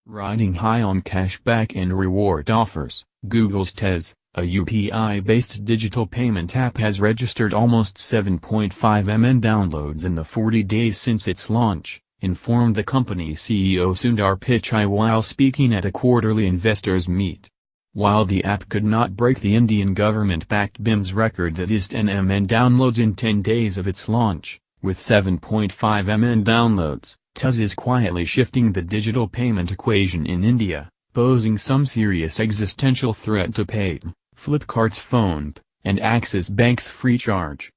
Riding high on cashback and reward offers, Google's Tezz, a UPI-based digital payment app, has registered almost 7.5 million downloads in the 40 days since its launch, informed the company's CEO Sundar Pichai while speaking at a quarterly investors meet. While the app could not break the Indian government-backed bhim's record, that is 10 million downloads in 10 days of its launch, with 7.5 million downloads, Tezz is quietly shifting the digital payment equation in India, posing some serious existential threat to Paytm, Flipkart's PhonePe, and Axis Bank's FreeCharge.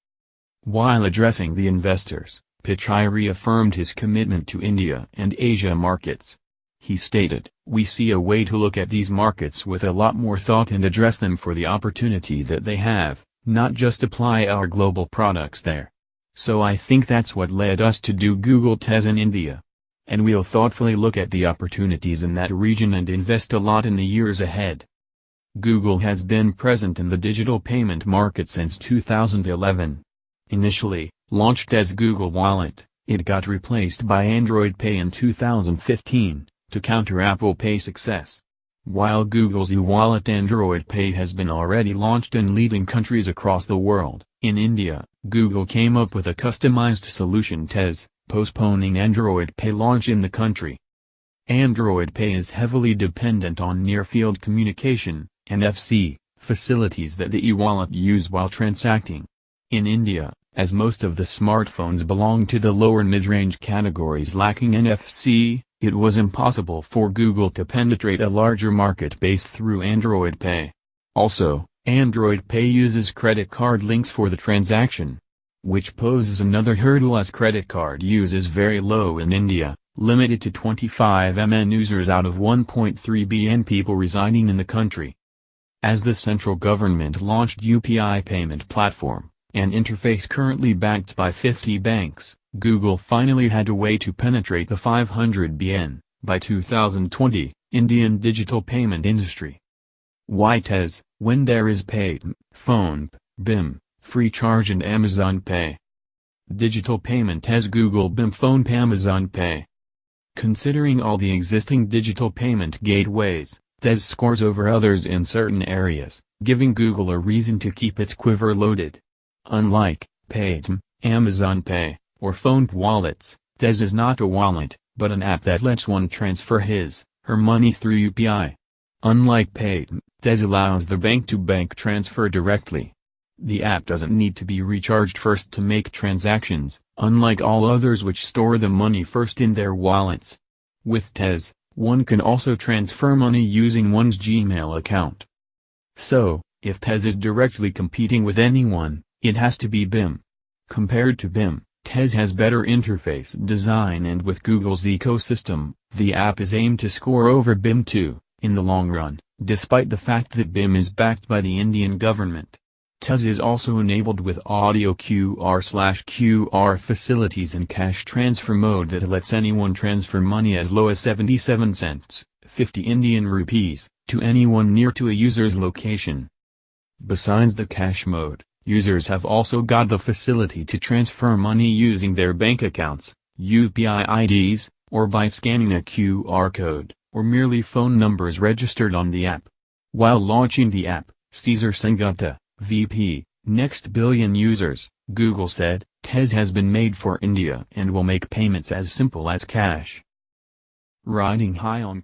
While addressing the investors, Pichai reaffirmed his commitment to India and Asia markets. He stated, "We see a way to look at these markets with a lot more thought and address them for the opportunity that they have, not just apply our global products there. So I think that's what led us to do Google Tezz in India. And we'll thoughtfully look at the opportunities in that region and invest a lot in the years ahead." Google has been present in the digital payment market since 2011. Initially launched as Google Wallet, it got replaced by Android Pay in 2015, to counter Apple Pay success. While Google's e-wallet Android Pay has been already launched in leading countries across the world, in India, Google came up with a customized solution, Tezz, postponing Android Pay launch in the country. Android Pay is heavily dependent on near-field communication, NFC, facilities that the e-wallet use while transacting. In India, as most of the smartphones belong to the lower mid-range categories lacking NFC, it was impossible for Google to penetrate a larger market base through Android Pay. Also, Android Pay uses credit card links for the transaction, which poses another hurdle as credit card use is very low in India, limited to 25 million users out of 1.3 billion people residing in the country. As the central government launched UPI payment platform, an interface currently backed by 50 banks, Google finally had a way to penetrate the 500 billion, by 2020, Indian digital payment industry. Why Tezz, when there is Paytm, PhonePe, bhim, FreeCharge and Amazon Pay? Digital payment Tezz, Google, bhim, PhonePe, Amazon Pay. Considering all the existing digital payment gateways, Tezz scores over others in certain areas, giving Google a reason to keep its quiver loaded. Unlike Paytm, Amazon Pay, or PhonePe wallets, Tezz is not a wallet, but an app that lets one transfer his/her money through UPI. Unlike Paytm, Tezz allows the bank-to-bank transfer directly. The app doesn't need to be recharged first to make transactions, unlike all others which store the money first in their wallets. With Tezz, one can also transfer money using one's Gmail account. So, if Tezz is directly competing with anyone, it has to be bhim. Compared to bhim, Tezz has better interface design, and with Google's ecosystem, the app is aimed to score over bhim too, in the long run, despite the fact that bhim is backed by the Indian government. Tezz is also enabled with audio QR/QR facilities and cash transfer mode that lets anyone transfer money as low as 77 cents, 50 Indian rupees, to anyone near to a user's location. Besides the cash mode, users have also got the facility to transfer money using their bank accounts, UPI IDs, or by scanning a QR code, or merely phone numbers registered on the app. While launching the app, Caesar Sengupta, VP, Next Billion Users, Google said, "Tezz has been made for India and will make payments as simple as cash." Riding high on